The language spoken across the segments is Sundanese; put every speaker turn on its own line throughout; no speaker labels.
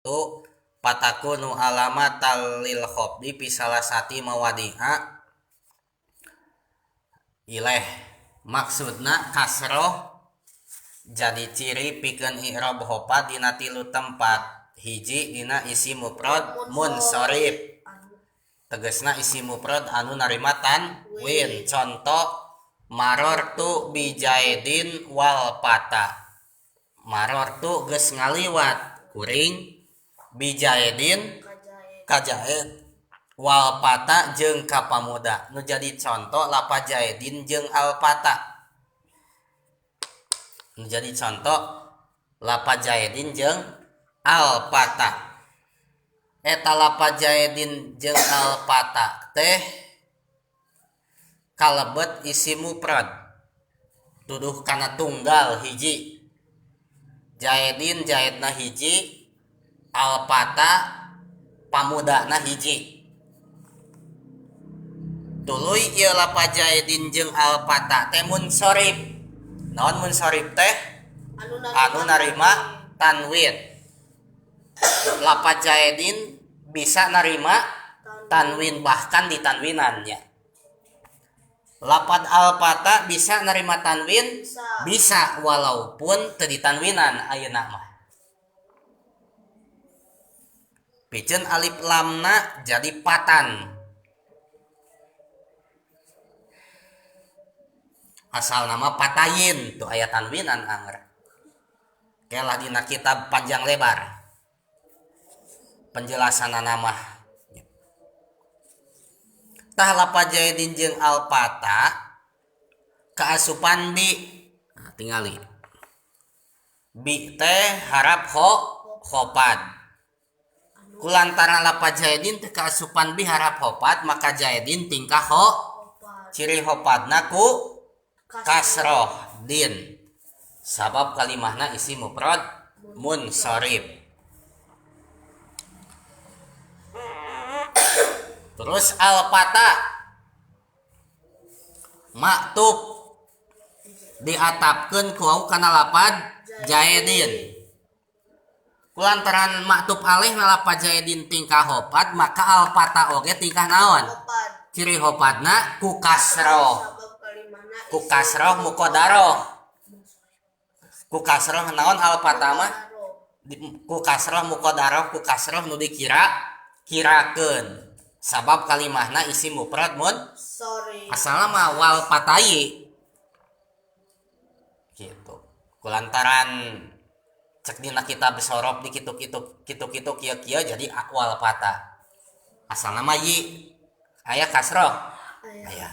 tu patakunu alamatal lil khobdi pisalah sati mawadi'a ileh maksudna kasroh jadi ciri pikeun i'rab khopat dina tilu tempat. Hiji dina isi mufrad munsharif, tegasna isi mufrad anu narima tanwin. Contoh marortu bijaidin wal pata. Marortu geus ngaliwat kuring bijaidin kajaid wal pata jeung kapamuda. Nu jadi contoh lapa jaidin jeung al pata. Nu jadi contoh lapa jaidin jeung al pata. Eta lapa jaidin jeung al pata teh kalebet isi mufrad tuduh kana tunggal hiji. Jaidin jaidna hiji, al pata pamudana hiji. Tuluy ieu lapa jaidin jeung al pata teh munsharif. Naon munsharif teh? Anu narima tanwin. Lapa jaidin bisa narima tanwin bahkan ditanwinannya. Lapad al-pata bisa narima tanwin bisa walaupun teu ditanwinan ayeuna mah. Piceun alif lamna jadi patan. Asal nama patayin tuh aya tanwinan anger. Kelah dina kitab panjang lebar penjelasan nama tah lapa jaidin jeung al pata kaasupan bi. Nah, tingali bi teh harap khopat. Kulantaran lapa jaidin teh kaasupan bi harap khopat maka jaidin tingkah ciri khopatna ku kasroh din sabab kalimahna isi mufrad munsharif. Terus al-pata maktub diatapkeun ku kana lapad jaidin. Kulantaran maktub alih na lapad jaidin tingkah khopat maka al-pata oge tingkah naon? Ciri khopatna ku kasroh. Ku kasroh muqaddarah. Ku kasroh naon al-pata mah? Ku kasroh muqaddarah, ku kasroh nu dikira-kirakeun. Sabab kalimahna isi mufrad asalna mah wal patayi gitu. Kulantaran cek dina kitab sorop di kitu-kitu kieu-kieu jadi wal pata. Asalna mah yi aya kasroh aya.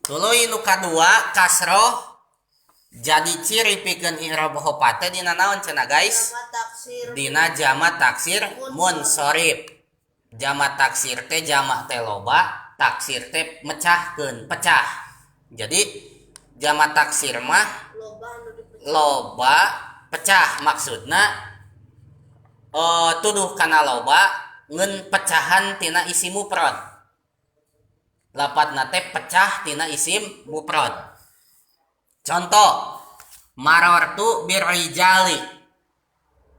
Tuluy nu kadua kasroh jadi ciri pikeun i'rab khopat teh dina naon cenah guys? Dina jamak taksir munsharif. Jamak taksir teh jamak teh loba, taksir teh mecahkeun, pecah. Jadi jamak taksir mah loba pecah maksudna tuduh kana loba ngeun pecahan tina isim mufrad. Lapatna teh pecah tina isim mufrad. Contoh marortu birrijali.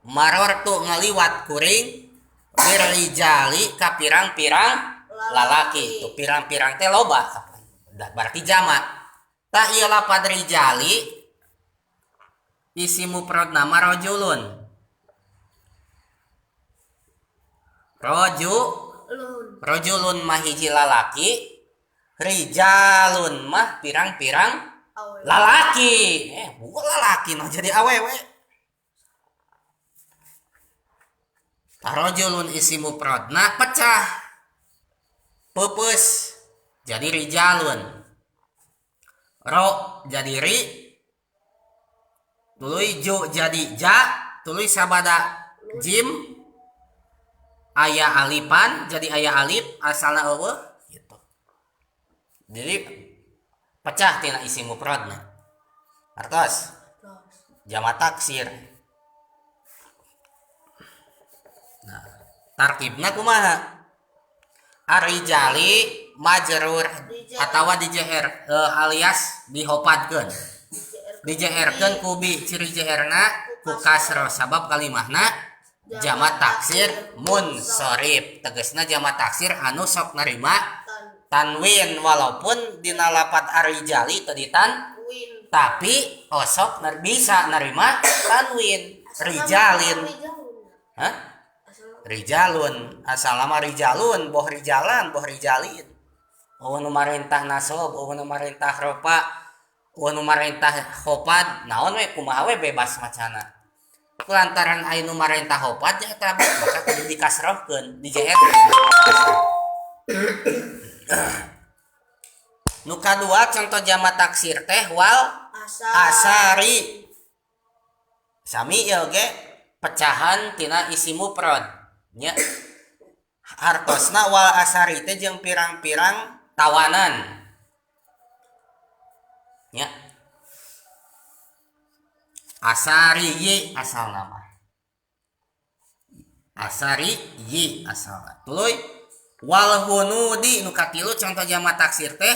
Marortu ngaliwat kuring birrijali ka pirang-pirang lalaki. Tuh pirang-pirang teh loba. Berarti jamak. Tah ieu lapad rijali isim mufradna rajulun. Rajulun mah hiji lalaki, rijalun mah pirang-pirang lalaki. Bukan lalaki noh jadi awewe. Rajulun isim mufradna pecah. Peupeus jadi rijalun. Ro jadi ri. Tuluy ju jadi ja, tuluy sabada jim aya alipan jadi aya alif asalna eueuh gitu. Jadi pecah tina isim mufradna. Artos jamak taksir. Nah, tarkibna kumaha? Ar-rijali majrur atawa dijeher alias dihopatkeun. Dijeherkeun ku bi ciri jeherna ku kasro sabab kalimahna jamak taksir munsorif. Tegasna jamak taksir anu sok nerima tanwin walaupun dina lapad arijali tadi tapi sok bisa nerima tanwin rijalin. Hah? Rijalun asal nama rijalun boh rijalan boh rijalin. Nu marintah nasob, nu marintah ropa, nu marintah hopad, naon we kumaha we bebas macana. Lantaran aya nu marintah hopad nya eta maka kudu dikasrohkeun, di JR. Nu kadua contoh jamak taksir teh wal asari. Sami ieu ge pecahan tina isi mufrad nya. Hartosna wal asari teh jeung pirang-pirang tawanan nya. Asari yi asal nama asari yi asal tuluy wal hunudi nu katilu contoh jamak taksir teh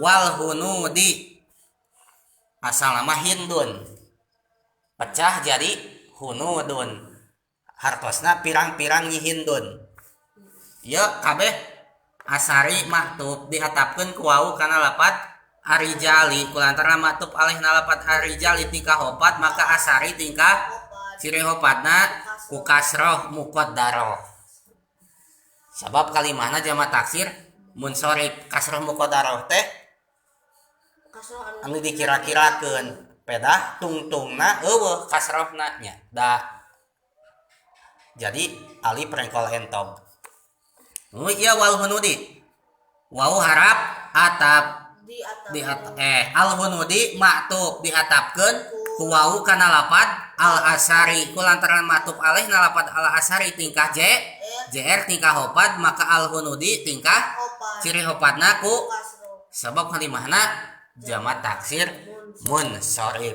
wal hunudi asal nama hindun pecah jadi hunudun hartosna pirang-pirang nyi hindun. Ya kabeh asari maktub dihatapkeun ku wau kana lapad arijali kulantaran maktub alehna lapad arijali tingkah hopat maka asari tingkah ciri hopatna ku kasroh muqaddarah sabab kalimahna jamak taksir munsorif. Kasroh muqaddarah teh anu dikira-kirakeun pedah tungtungna eueuh kasrohna nya da jadi alif rengkol entog. Iya wal hunudi wau harap atap al hunudi maktub dihatapkeun ku wau kana lapad al asari kulantaran maktub alehna lapad al asari tingkah jr tingkah hopad maka al hunudi tingkah ciri hopatna ku sabab kalimahna jamak taksir munsorif.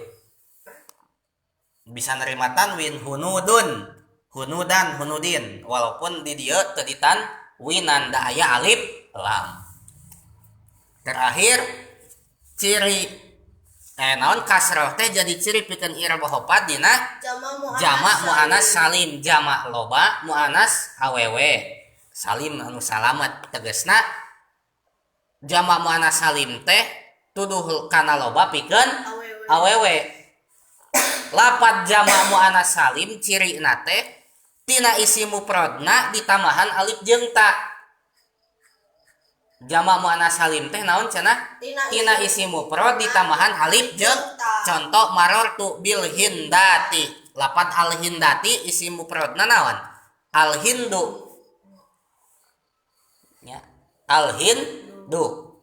Bisa nerima tanwin hunudun hunudan hunudin walaupun di dieu teu ditan winan da aya alif lam. Terakhir ciri naon kasroh teh jadi ciri pikeun i'rab hopad dina jamak muannas salim jamak loba muannas awewe salim anu salamet. Tegasna jamak muannas salim teh tuduh kana loba pikeun awewe. Lapad jamak muannas salim cirina teh tina isi mufradna ditambahan alif jeung ta. Jamak muannas salim teh naon cenah? Tina isi mufrad ditambahan alif jeung contoh marartu bil hindati. Lapad al hindati isi mufradna naon? Al hindu. Ya, al hindu.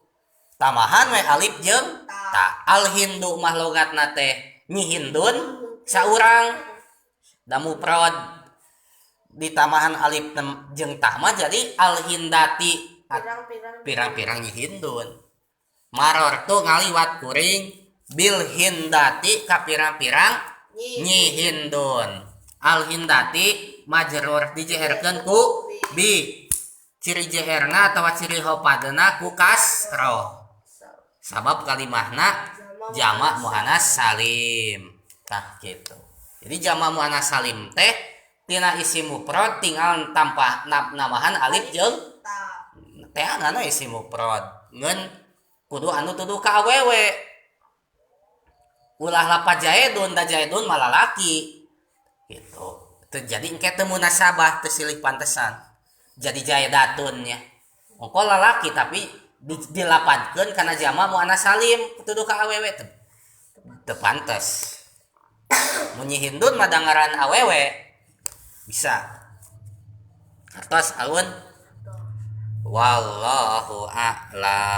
Tambahan we alif jeung ta. Al hindu mah logatna teh nyi hindun saurang da mufrad ditambahan alif jeung ta mah jadi al hindati pirang-pirang nyi hindun. Marortu ngaliwat kuring bil hindati ka pirang-pirang nyi hindun. Al hindati majrur dijeherkeun ku bi. Ciri jeherna atawa ciri hopadna ku kasroh. Sabab kalimahna jamak muannas salim. Tah kitu. Jadi jamak muannas salim teh tina isi mufrad tinggal tanpa nambahan alif jeung teh ngana isi mufrad ngeun kudu anu tuduh ka awewe. Ulah lapad jaidun da jaidun mah lalaki gitu. Jadi engke teu munasabah teu silih pantesan. Jadi jaidatun nya. Engko lalaki tapi dilapadkeun kana jamak muannas salim tuduh ka awewe teu pantes. Mun nyi hindun mah dangaran awewe bisa. Hartos alun wallahu a'lam.